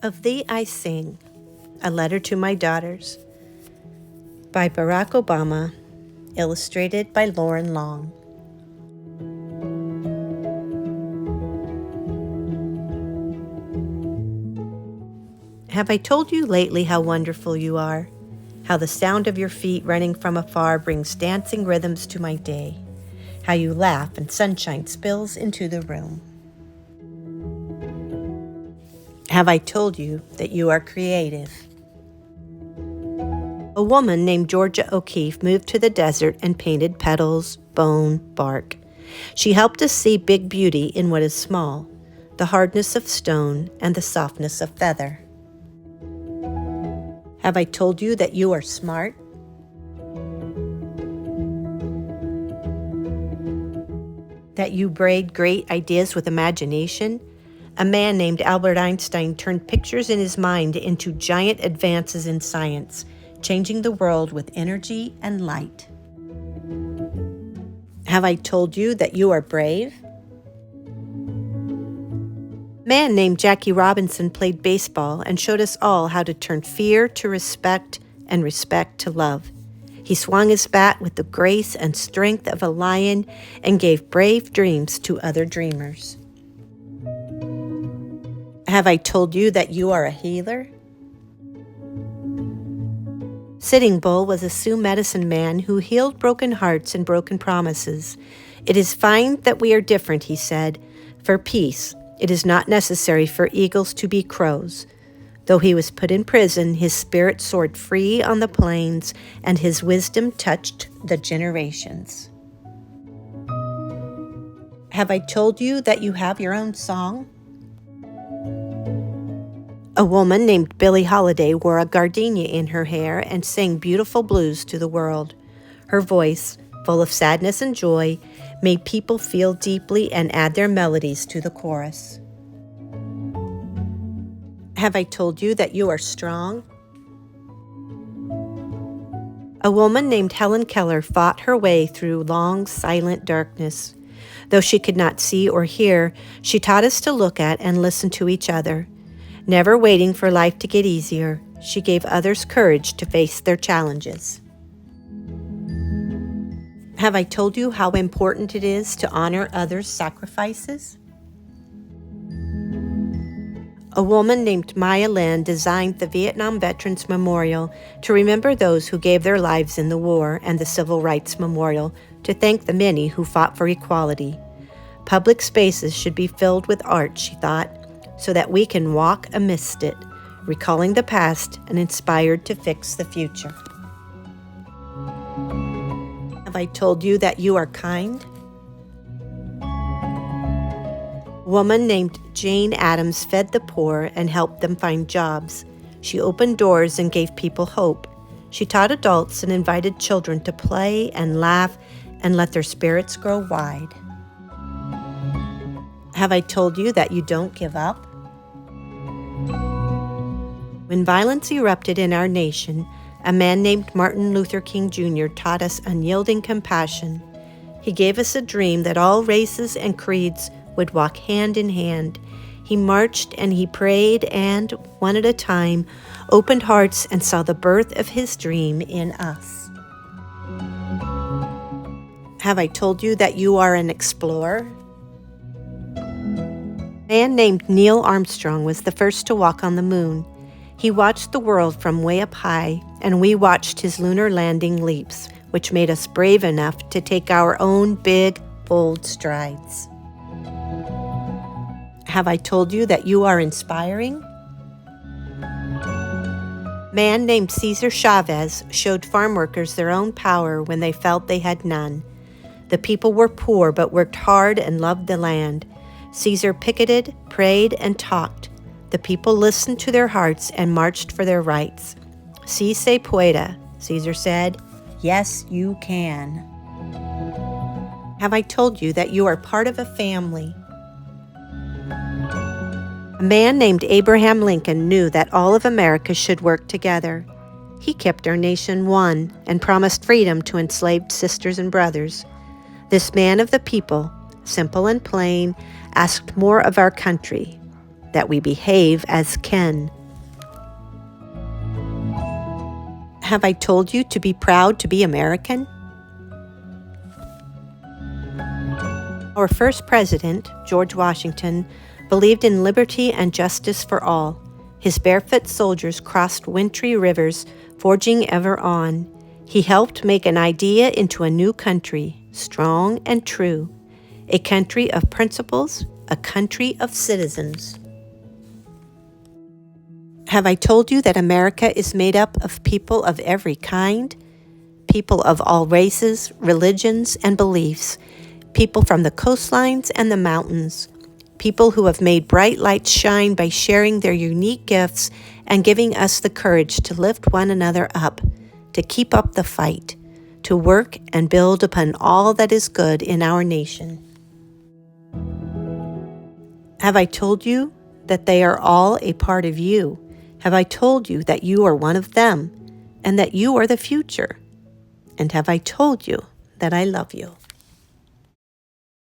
Of Thee I Sing, A Letter to My Daughters, by Barack Obama, illustrated by Loren Long. Have I told you lately how wonderful you are? How the sound of your feet running from afar brings dancing rhythms to my day? How you laugh and sunshine spills into the room? Have I told you that you are creative? A woman named Georgia O'Keeffe moved to the desert and painted petals, bone, bark. She helped us see big beauty in what is small, the hardness of stone and the softness of feather. Have I told you that you are smart? That you braid great ideas with imagination? A man named Albert Einstein turned pictures in his mind into giant advances in science, changing the world with energy and light. Have I told you that you are brave? A man named Jackie Robinson played baseball and showed us all how to turn fear to respect and respect to love. He swung his bat with the grace and strength of a lion and gave brave dreams to other dreamers. Have I told you that you are a healer? Sitting Bull was a Sioux medicine man who healed broken hearts and broken promises. It is fine that we are different, he said. For peace, it is not necessary for eagles to be crows. Though he was put in prison, his spirit soared free on the plains, and his wisdom touched the generations. Have I told you that you have your own song? A woman named Billie Holiday wore a gardenia in her hair and sang beautiful blues to the world. Her voice, full of sadness and joy, made people feel deeply and add their melodies to the chorus. Have I told you that you are strong? A woman named Helen Keller fought her way through long, silent darkness. Though she could not see or hear, she taught us to look at and listen to each other. Never waiting for life to get easier, she gave others courage to face their challenges. Have I told you how important it is to honor others' sacrifices? A woman named Maya Lin designed the Vietnam Veterans Memorial to remember those who gave their lives in the war and the Civil Rights Memorial to thank the many who fought for equality. Public spaces should be filled with art, she thought, so that we can walk amidst it, recalling the past and inspired to fix the future. Have I told you that you are kind? A woman named Jane Addams fed the poor and helped them find jobs. She opened doors and gave people hope. She taught adults and invited children to play and laugh and let their spirits grow wide. Have I told you that you don't give up? When violence erupted in our nation, a man named Martin Luther King Jr. taught us unyielding compassion. He gave us a dream that all races and creeds would walk hand in hand. He marched and he prayed and, one at a time, opened hearts and saw the birth of his dream in us. Have I told you that you are an explorer? A man named Neil Armstrong was the first to walk on the moon. He watched the world from way up high, and we watched his lunar landing leaps, which made us brave enough to take our own big, bold strides. Have I told you that you are inspiring? A man named Cesar Chavez showed farm workers their own power when they felt they had none. The people were poor but worked hard and loved the land. Cesar picketed, prayed, and talked. The people listened to their hearts and marched for their rights. Si se puede, Cesar said. Yes, you can. Have I told you that you are part of a family? A man named Abraham Lincoln knew that all of America should work together. He kept our nation one and promised freedom to enslaved sisters and brothers. This man of the people, simple and plain, asked more of our country. that we behave as kin. Have I told you to be proud to be American? Our first president, George Washington, believed in liberty and justice for all. His barefoot soldiers crossed wintry rivers, forging ever on. He helped make an idea into a new country, strong and true, a country of principles, a country of citizens. Have I told you that America is made up of people of every kind? People of all races, religions, and beliefs. People from the coastlines and the mountains. People who have made bright lights shine by sharing their unique gifts and giving us the courage to lift one another up, to keep up the fight, to work and build upon all that is good in our nation. Have I told you that they are all a part of you? Have I told you that you are one of them and that you are the future? And have I told you that I love you?